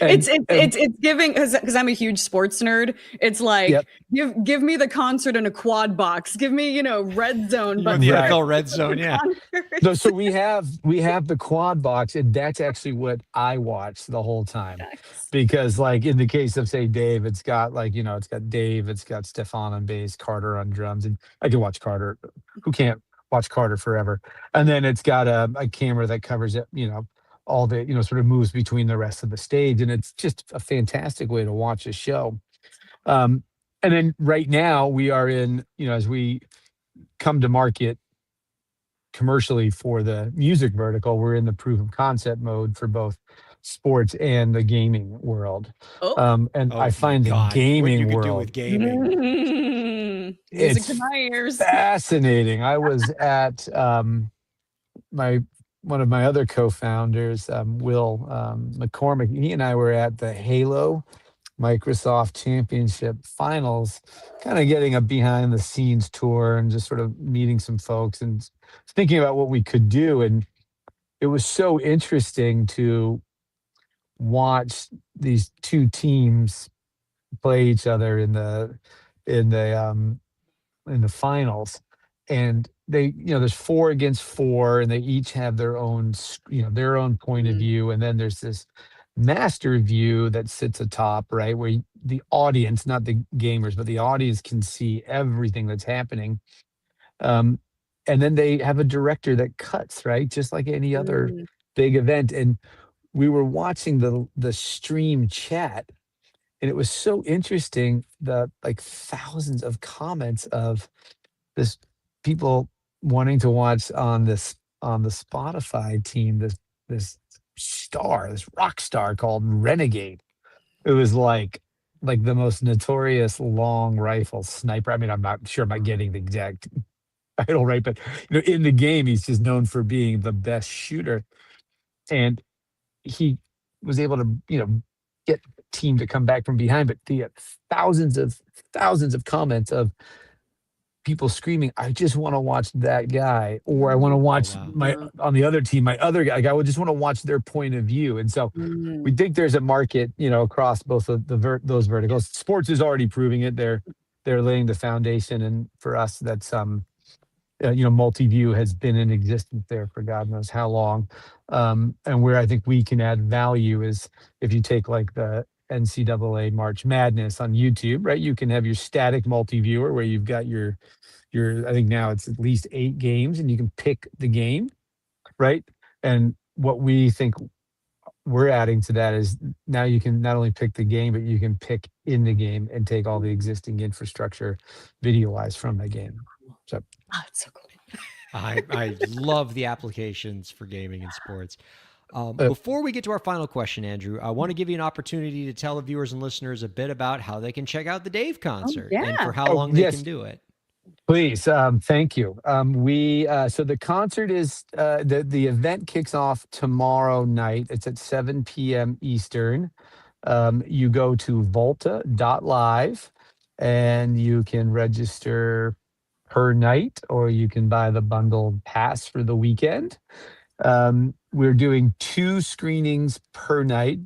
It's And it's and it's it's giving because I'm a huge sports nerd. It's like yep, give me the concert in a quad box. Give me, red zone, You but want the for right. NFL Red Zone? for Yeah. No, concerts. so we have the quad box, and that's actually what I watch the whole time. Yes. Because, like, in the case of, say, Dave, it's got, like, it's got Dave, it's got Stefan on bass, Carter on drums, and I can watch Carter. Who can't watch Carter forever? And then it's got a camera that covers it, all the, sort of moves between the rest of the stage, and it's just a fantastic way to watch a show. Um, and then right now we are in, as we come to market commercially for the music vertical, we're in the proof of concept mode for both sports and the gaming world. Oh. And I Oh my find the God. What you gaming could do world, with gaming. Music to it's my ears. fascinating. I was at my one of my other co-founders, Will McCormick. He and I were at the Halo Microsoft Championship Finals, kind of getting a behind the scenes tour and just sort of meeting some folks and thinking about what we could do. And it was so interesting to watch these two teams play each other in the in the finals. And there's 4 against 4, and they each have their own their own point of Mhm. view, and then there's this master view that sits atop, right, where the audience, not the gamers, but the audience can see everything that's happening. um, and then they have a director that cuts, right, just like any other Mm. big event. And we were watching the stream chat, and it was so interesting, the like thousands of comments of this people wanting to watch on this on the Spotify team this this rock star called Renegade. It was like the most notorious long rifle sniper. I mean, I'm not sure I'm not getting the exact title right, but in the game, he's just known for being the best shooter. And he was able to, get the team to come back from behind, but he had thousands of comments of people screaming, "I just want to watch that guy," or "I want to Oh, watch wow. my on the other team, my other guy. Like, I would just want to watch their point of view." And so we think there's a market, across both of those verticals. Sports is already proving it. They're laying the foundation, and for us, that's multi-view has been in existence there for God knows how long. And where I think we can add value is if you take like the NCAA March Madness on YouTube, right? You can have your static multi-viewer where you've got your I think now it's at least 8 games and you can pick the game, right? And what we think we're adding to that is now you can not only pick the game, but you can pick in the game and take all the existing infrastructure video-wise from the game. So Oh, it's so cool. I love the applications for gaming and sports. Uh, Before we get to our final question, Andrew, I want to give you an opportunity to tell the viewers and listeners a bit about how they can check out the Dave concert and yeah. for how Oh, long they yes. can do it. Please, thank you. We so the concert is the event kicks off tomorrow night. It's at 7 p.m. Eastern. You go to volta.live and you can register per night, or you can buy the bundled pass for the weekend. We're doing 2 screenings per night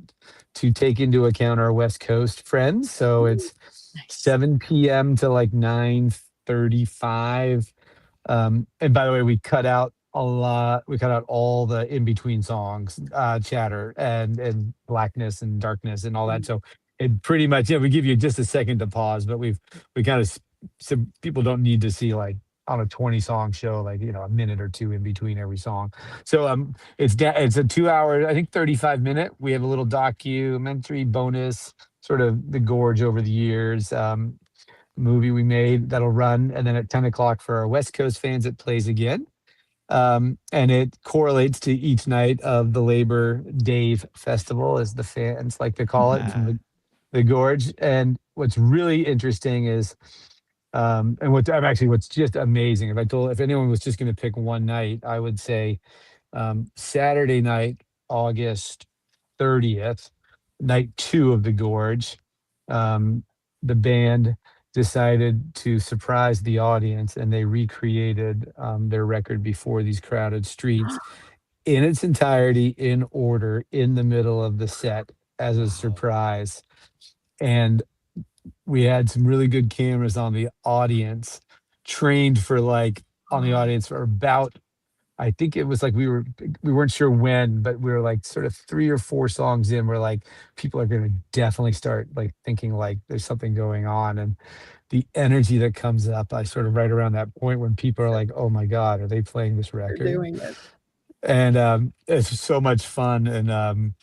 to take into account our West Coast friends. So it's Nice. 7 p.m. to like 9:35. And by the way, we cut out a lot. We cut out all the in between songs, chatter and blackness and darkness and all that. So it pretty much, we give you just a second to pause, but we kind of, so people don't need to see like on a 20-song show, like, a minute or two in between every song. So it's a 2 hour, I think 35-minute. We have a little documentary bonus, sort of the gorge over the years. Movie we made that'll run, and then at 10 o'clock for our West Coast fans, it plays again. And it correlates to each night of the Labor Dave Festival, as the fans like to call it, from the gorge. And what's really interesting is, and what's just amazing, if anyone was just going to pick one night, I would say Saturday night, August 30th, night 2 of the gorge. The band decided to surprise the audience, and they recreated their record Before These Crowded Streets in its entirety, in order, in the middle of the set as a surprise. And we had some really good cameras on the audience, trained for on the audience for about, I think it was like we weren't sure when, but we were like sort of 3 or 4 songs in. We're like, people are going to definitely start like thinking like there's something going on, and the energy that comes up, I sort of right around that point when people are like, "Oh my God, are they playing this They're record?" doing it. And it's so much fun. And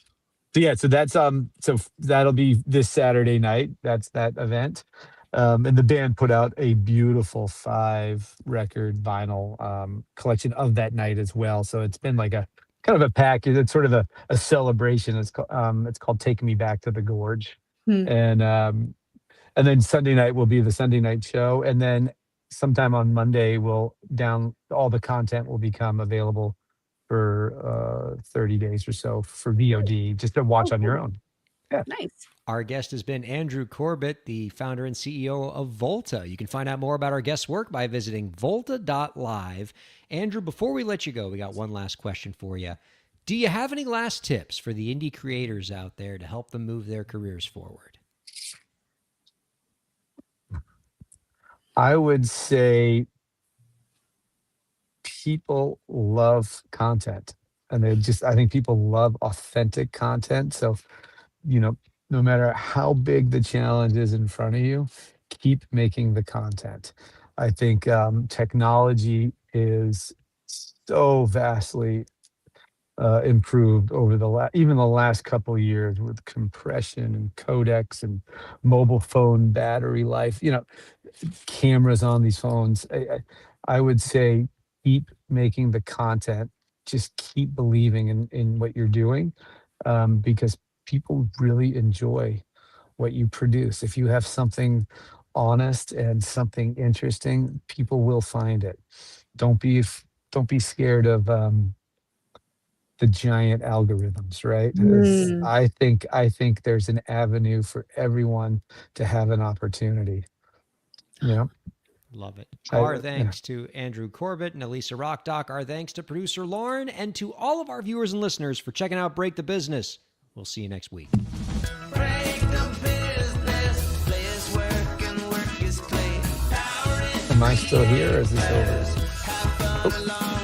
so that's so that'll be this Saturday night. That's that event. And the band put out a beautiful 5-record vinyl collection of that night as well. So it's been like a kind of a package. It's sort of a celebration. It's called "Take Me Back to the Gorge," Hmm. and then Sunday night will be the Sunday night show, and then sometime on Monday all the content will become available for 30 days or so for VOD, just to watch on your own. Yeah. Nice. Our guest has been Andrew Corbett, the founder and CEO of Volta. You can find out more about our guest's work by visiting volta.live. Andrew, before we let you go, we got one last question for you. Do you have any last tips for the indie creators out there to help them move their careers forward? I would say people love content, and I think people love authentic content. So, no matter how big the challenge is in front of you, keep making the content. I think technology is so vastly improved over even the last couple of years, with compression and codecs and mobile phone battery life, cameras on these phones. I would say keep making the content, just keep believing in what you're doing, because people really enjoy what you produce. If you have something honest and something interesting, people will find it. Don't be scared of the giant algorithms, right? 'Cause Mm. I think there's an avenue for everyone to have an opportunity. You know, Love it. I Our yeah. thanks to Andrew Corbett and Elisa Rockdock. Our thanks to producer Lauren and to all of our viewers and listeners for checking out Break the Business. We'll see you next week. Break the business. Play is work and work is play. Power in Am I still here or is this over? have fun along